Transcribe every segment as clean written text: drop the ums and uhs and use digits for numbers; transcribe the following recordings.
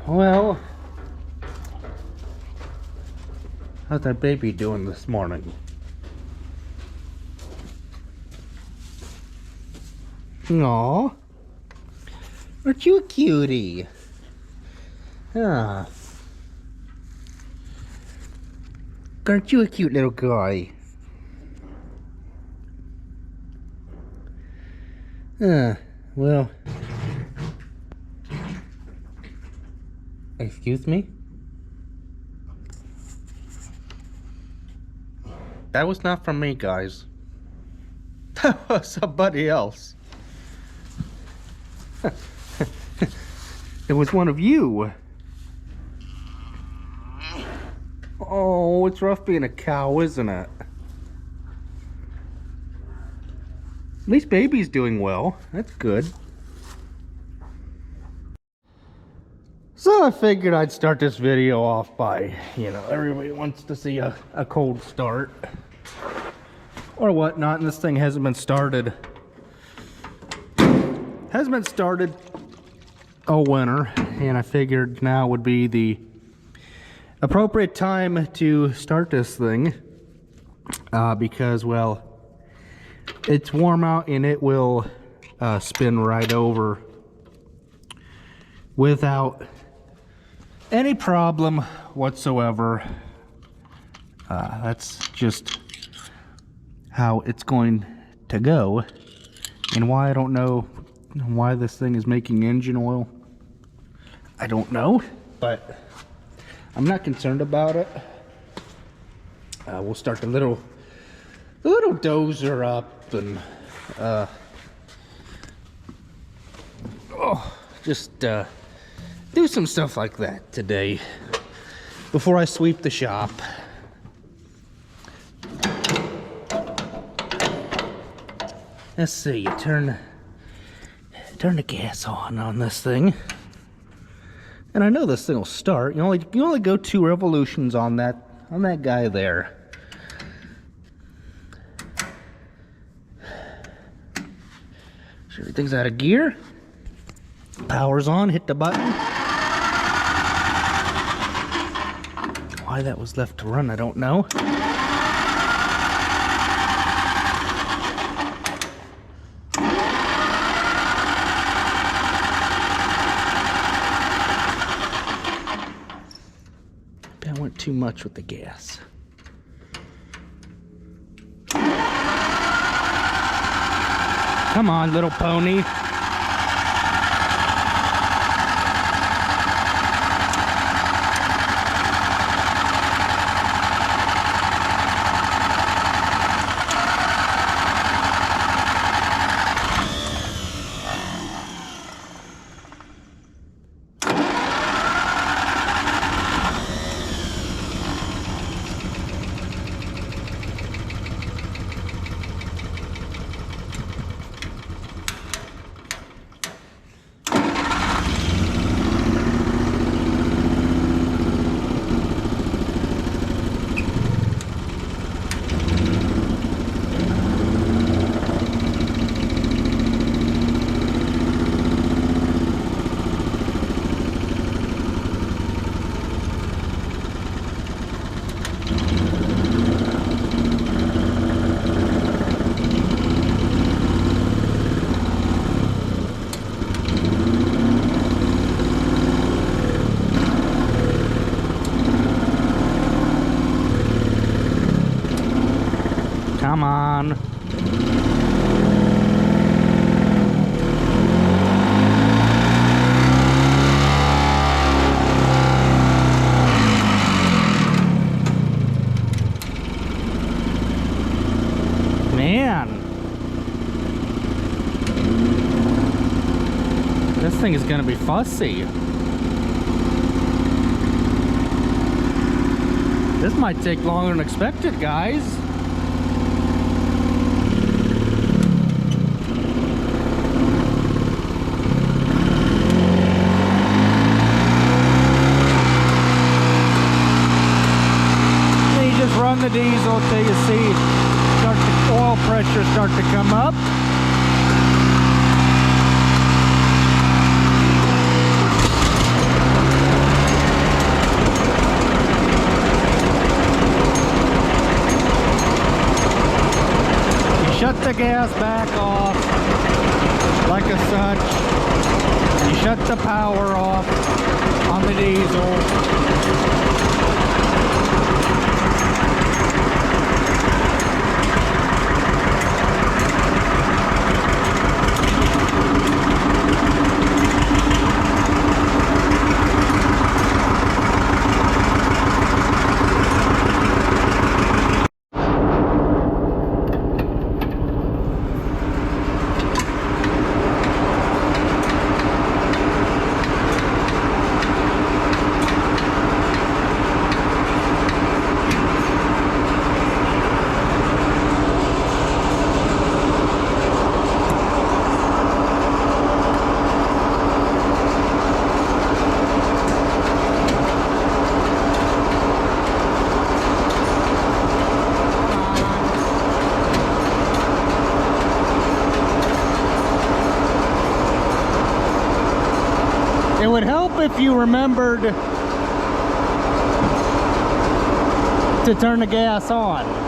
Well, how's that baby doing this morning? Aw, aren't you a cutie? Ah, aren't you a cute little guy? Well, excuse me? That was not from me, guys. That was somebody else. It was one of you. Oh, it's rough being a cow, isn't it? At least baby's doing well. That's good. So I figured I'd start this video off by, everybody wants to see a cold start or whatnot, and this thing hasn't been started. Hasn't been started all winter, and I figured now would be the appropriate time to start this thing because, well, it's warm out and it will spin right over without any problem whatsoever. That's just how it's going to go. And why, I don't know why this thing is making engine oil. I don't know, but I'm not concerned about it. We'll start the little dozer up and just do some stuff like that today before I sweep the shop. Let's see, you turn the gas on this thing, and I know this thing will start. You only go 2 revolutions on that guy there. Sure, everything's out of gear. Power's on. Hit the button. Why that was left to run, I don't know. I went too much with the gas. Come on, little pony. Come on. Man. This thing is gonna be fussy. This might take longer than expected, guys. Run the diesel till you see the oil pressure start to come up. the gas back off like a such. You shut the power off on the diesel. It would help if you remembered to turn the gas on.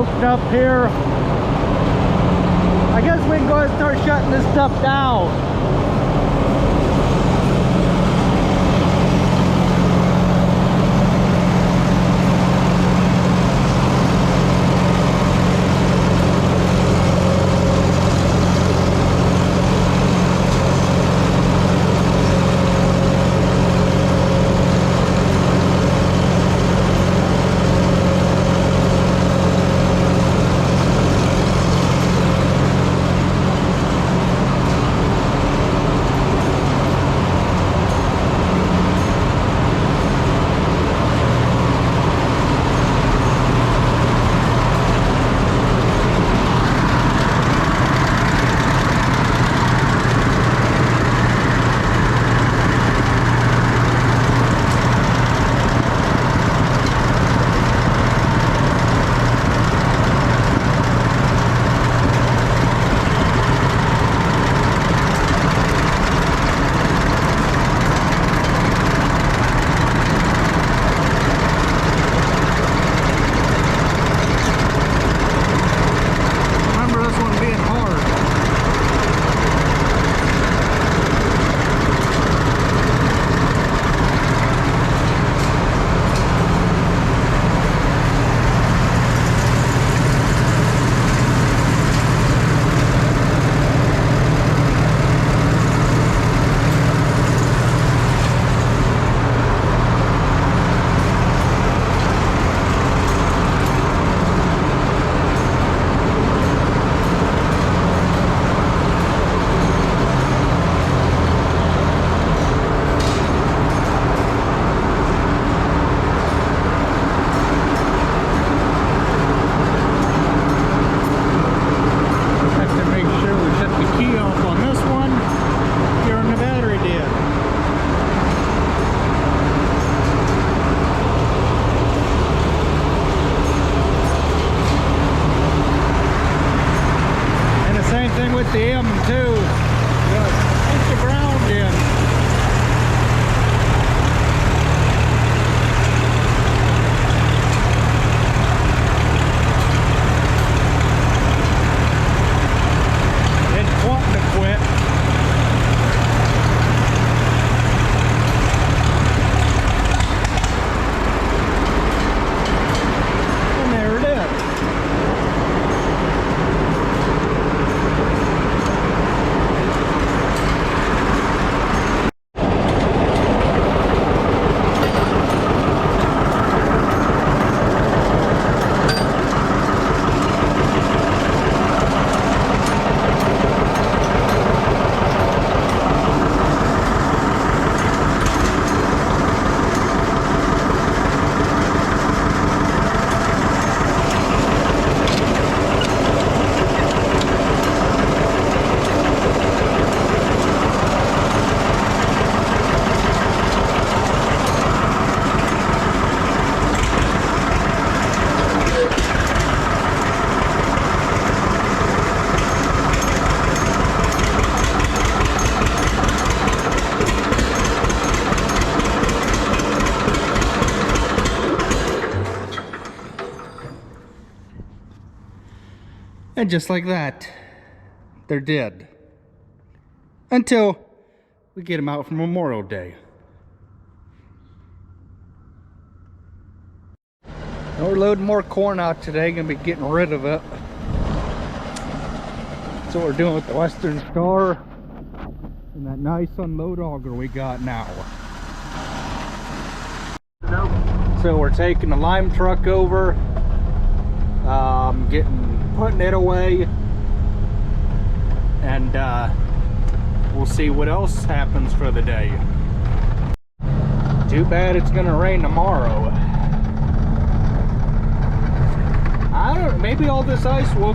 smoked up here. I guess we can go ahead and start shutting this stuff down. The M2, push the ground in. It's wanting to quit. And there it is. And just like that, they're dead. Until we get them out for Memorial Day. And we're loading more corn out today, gonna be getting rid of it. That's what we're doing with the Western Star and that nice unload auger we got now. So we're taking the lime truck over, putting it away, and we'll see what else happens for the day. Too bad it's gonna rain tomorrow. I don't. Maybe all this ice will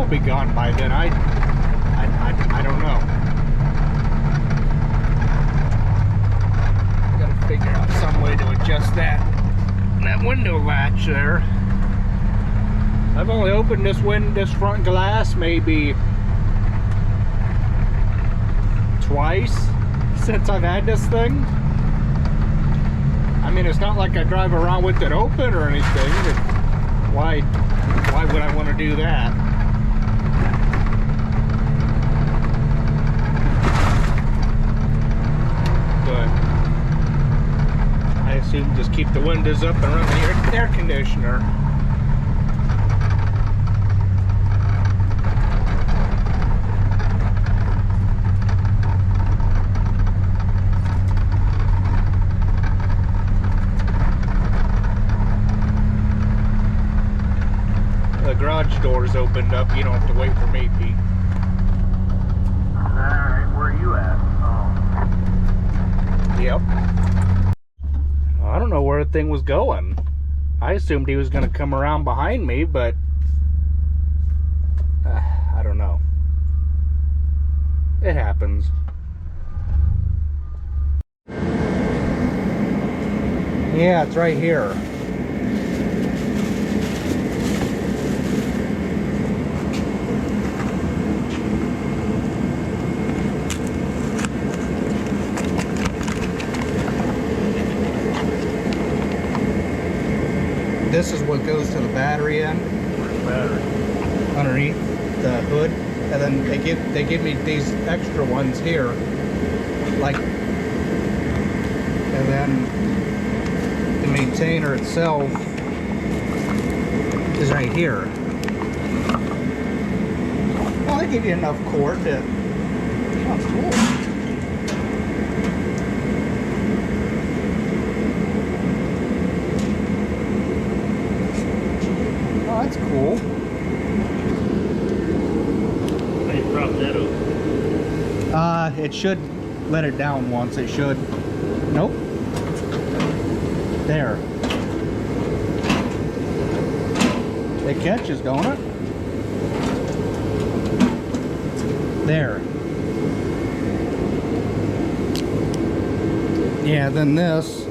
be gone by then. I don't know. Gotta figure out some way to adjust that window latch there. I've only opened this front glass maybe twice since I've had this thing. I mean, it's not like I drive around with it open or anything. Why would I want to do that? But I assume just keep the windows up and run the air conditioner. The garage door's opened up. You don't have to wait for me, Pete. Alright, where are you at? Oh. Yep. I don't know where the thing was going. I assumed he was going to come around behind me, but I don't know. It happens. Yeah, it's right here. This is what goes to the battery end. Battery. Underneath the hood, and then they give me these extra ones here, like, and then the maintainer itself is right here. Well, they give you enough cord to. Oh, cool. Oh, that's cool. How you prop that over? It should let it down once. It should. Nope. There. It catches, don't it? There. Yeah, then this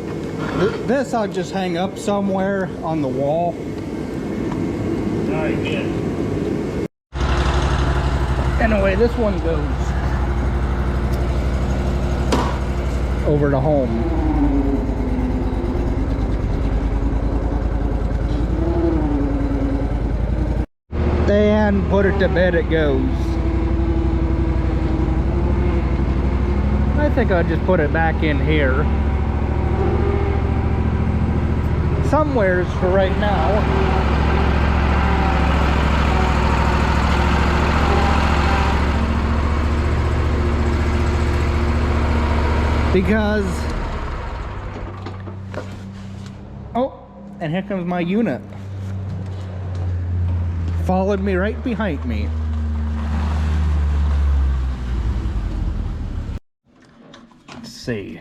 I'll just hang up somewhere on the wall. Alright, good. Anyway, this one goes over to home. And put it to bed it goes. I think I'll just put it back in here. Somewheres for right now. Because, oh, and here comes my unit. Followed me right behind me. Let's see.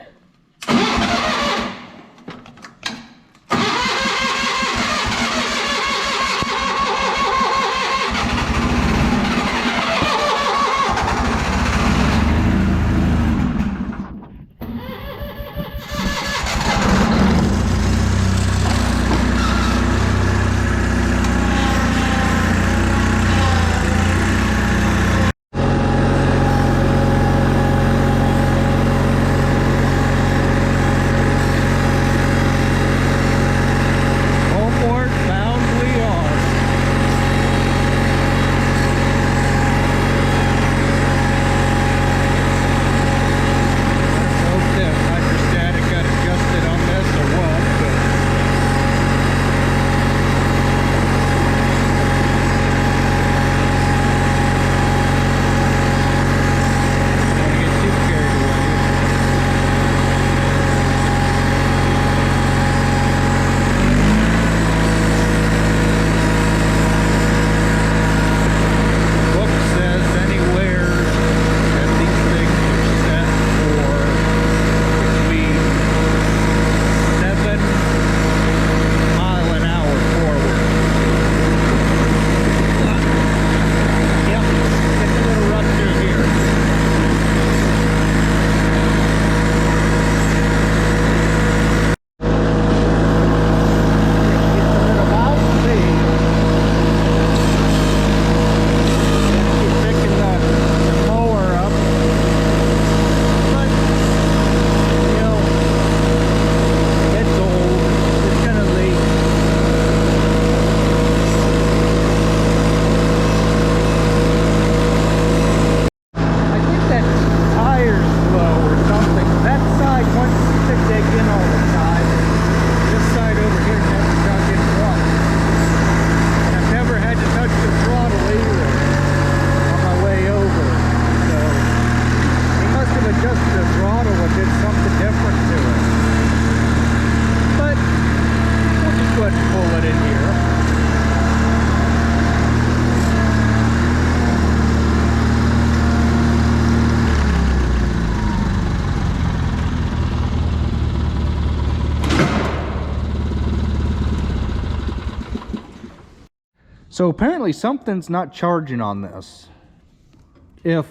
So apparently something's not charging on this. Because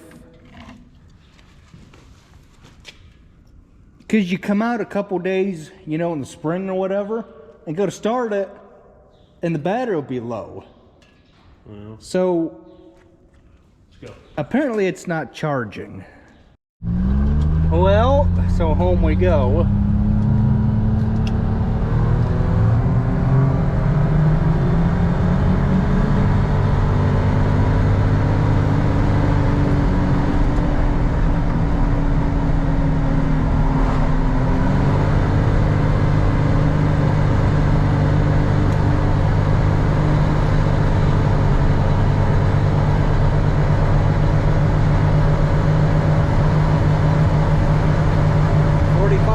you come out a couple days, you know, in the spring or whatever, and go to start it, and the battery will be low. Well, So let's go. apparently it's not charging. Well, so home we go.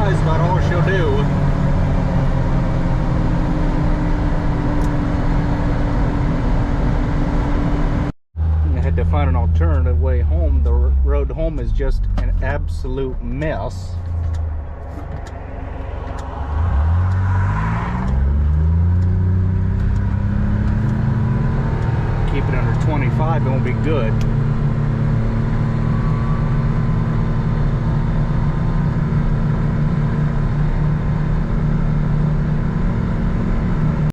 Is about all she'll do. I had to find an alternative way home. The road home is just an absolute mess. Keep it under 25, it won't be good.